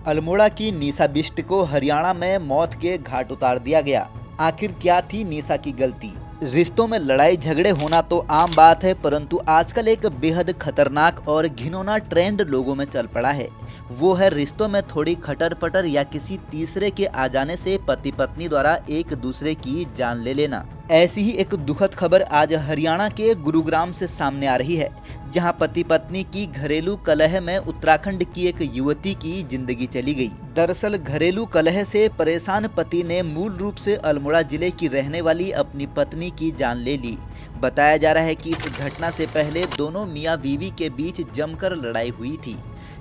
अल्मोड़ा की निशा बिष्ट को हरियाणा में मौत के घाट उतार दिया गया। आखिर क्या थी निशा की गलती? रिश्तों में लड़ाई झगड़े होना तो आम बात है, परंतु आजकल एक बेहद खतरनाक और घिनौना ट्रेंड लोगों में चल पड़ा है। वो है रिश्तों में थोड़ी खटर पटर या किसी तीसरे के आ जाने से पति पत्नी द्वारा एक दूसरे की जान ले लेना। ऐसी ही एक दुखद खबर आज हरियाणा के गुरुग्राम से सामने आ रही है, जहां पति पत्नी की घरेलू कलह में उत्तराखंड की एक युवती की जिंदगी चली गई। दरअसल घरेलू कलह से परेशान पति ने मूल रूप से अल्मोड़ा जिले की रहने वाली अपनी पत्नी की जान ले ली। बताया जा रहा है कि इस घटना से पहले दोनों मियां बीवी के बीच जमकर लड़ाई हुई थी।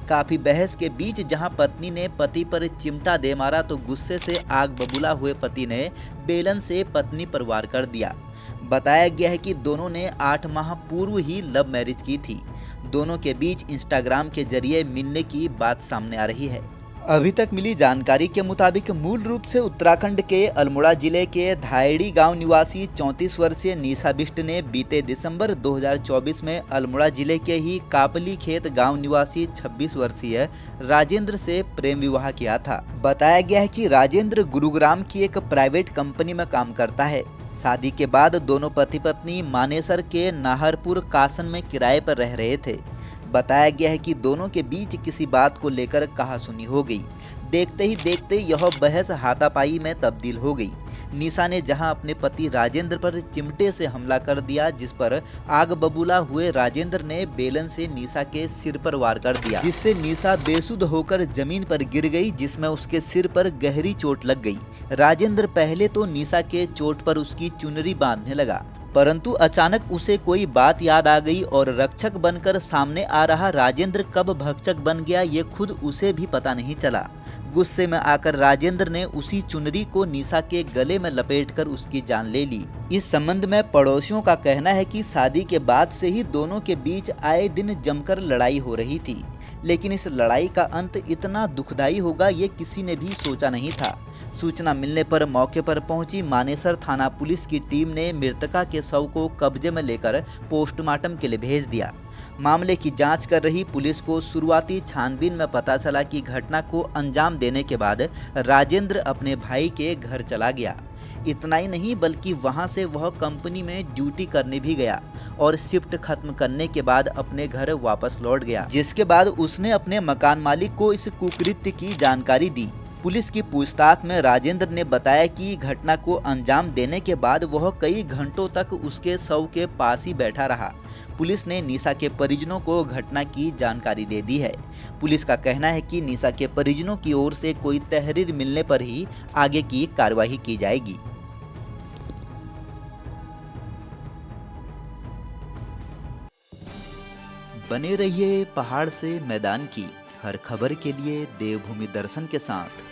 काफी बहस के बीच जहां पत्नी ने पति पर चिमटा दे मारा तो गुस्से से आग बबूला हुए पति ने बेलन से पत्नी पर वार कर दिया। बताया गया है कि दोनों ने 8 माह पूर्व ही लव मैरिज की थी। दोनों के बीच इंस्टाग्राम के जरिए मिलने की बात सामने आ रही है। अभी तक मिली जानकारी के मुताबिक मूल रूप से उत्तराखंड के अल्मोड़ा जिले के धायड़ी गांव निवासी 34 वर्षीय निशा बिष्ट ने बीते दिसंबर 2024 में अल्मोड़ा जिले के ही कापली खेत गांव निवासी 26 वर्षीय राजेंद्र से प्रेम विवाह किया था। बताया गया है कि राजेंद्र गुरुग्राम की एक प्राइवेट कंपनी में काम करता है। शादी के बाद दोनों पति पत्नी मानेसर के नाहरपुर कासन में किराए पर रह रहे थे। बताया गया है कि दोनों के बीच किसी बात को लेकर कहासुनी हो गई। देखते ही देखते यह बहस हाथापाई में तब्दील हो गई। निशा ने जहां अपने पति राजेंद्र पर चिमटे से हमला कर दिया, जिस पर आग बबूला हुए राजेंद्र ने बेलन से निशा के सिर पर वार कर दिया, जिससे निशा बेसुध होकर जमीन पर गिर गई, जिसमें उसके सिर पर गहरी चोट लग गई। राजेंद्र पहले तो निशा के चोट पर उसकी चुनरी बांधने लगा, परंतु अचानक उसे कोई बात याद आ गई और रक्षक बनकर सामने आ रहा राजेंद्र कब भक्षक बन गया ये खुद उसे भी पता नहीं चला। गुस्से में आकर राजेंद्र ने उसी चुनरी को निशा के गले में लपेटकर उसकी जान ले ली। इस संबंध में पड़ोसियों का कहना है कि शादी के बाद से ही दोनों के बीच आए दिन जमकर लड़ाई हो रही थी, लेकिन इस लड़ाई का अंत इतना दुखदाई होगा ये किसी ने भी सोचा नहीं था। सूचना मिलने पर मौके पर पहुंची मानेसर थाना पुलिस की टीम ने मृतका के शव को कब्जे में लेकर पोस्टमार्टम के लिए भेज दिया। मामले की जांच कर रही पुलिस को शुरुआती छानबीन में पता चला कि घटना को अंजाम देने के बाद राजेंद्र अपने भाई के घर चला गया। इतना ही नहीं बल्कि वहां से वह कंपनी में ड्यूटी करने भी गया और शिफ्ट खत्म करने के बाद अपने घर वापस लौट गया, जिसके बाद उसने अपने मकान मालिक को इस कुकृत्य की जानकारी दी। पुलिस की पूछताछ में राजेंद्र ने बताया कि घटना को अंजाम देने के बाद वह कई घंटों तक उसके शव के पास ही बैठा रहा। पुलिस ने निशा के परिजनों को घटना की जानकारी दे दी है। पुलिस का कहना है कि निशा के परिजनों की ओर से कोई तहरीर मिलने पर ही आगे की कार्रवाई की जाएगी। बने रहिए पहाड़ से मैदान की हर खबर के लिए देवभूमि दर्शन के साथ।